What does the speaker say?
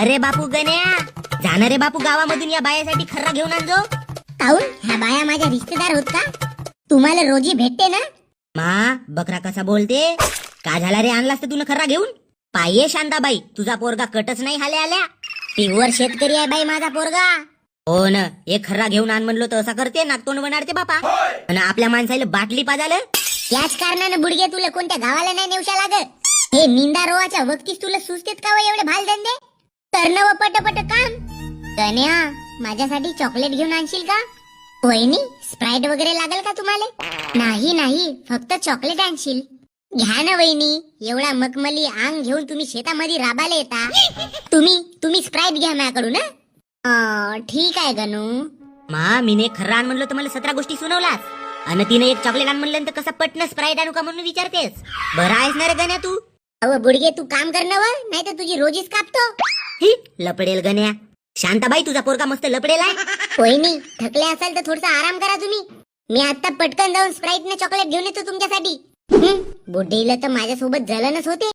अरे बापू गण्या, जाणारे बापू गावामधून या बायासाठी खर्रा घेऊन आणजो. काऊन ह्या बाया माझ्या रिश्तेदार होत का? तुम्हाला रोजी भेटते ना? मा बकरा कसा बोलते? का झाला रे, आणलास तर तुला खर्रा घेऊन? पाये शांताबाई, तुझा पोरगा कटच नाही हाले आल्या. प्युअर शेतकरी आहे बाई माझा पोरगा. हो ना, एक खर्रा घेऊन आण म्हणलो तर असा करते, नागतोंड बनाडते बापा. आणि आपल्या माणसाला बाटली पाजालं. याच कारणानं बुडगे तुला कोणत्या गावाला नाही नेवशा लागत. हे निंदा रोवाच्या वक्तीच तुला सुचतेत का व एवढे भाल धंदे? करणं व पटपट काम. कन्या, माझ्यासाठी चॉकलेट घेऊन आणशील का? वहिनी, स्प्राईट वगैरे लागेल का तुम्हाला? नाही नाही, फक्त चॉकलेट आणशील. घ्या ना वहिनी, एवढा मखमली अंग घेऊन तुम्ही शेतामध्ये राबायला येता. तुम्ही स्प्राईट घ्या माझ्याकडून. ठीक आहे गणू. मा मीने खर्रा आण म्हणलो तर मला 17 गोष्टी सुनावलास, आणि तिने एक चॉकलेट आण म्हणलं तर कसं पटन स्प्राईट आणू का म्हणून विचारतेस. बरं आहेस ना रे गण्या तू? अहो बुडगे, तू काम कर ना व, नाही तर तुझी रोजीच कापतो. ही लपडेल गण्या. शांताबाई, तुझा पोरगा मस्त लपडेल आहे. वहिनी, थकले असाल तर थोडसा आराम करा तुम्ही. मी आता पटकन जाऊन स्प्राईट ने चॉकलेट घेऊन येतो तुमच्यासाठी. बुड्डीला तर माझ्यासोबत जलनच होते.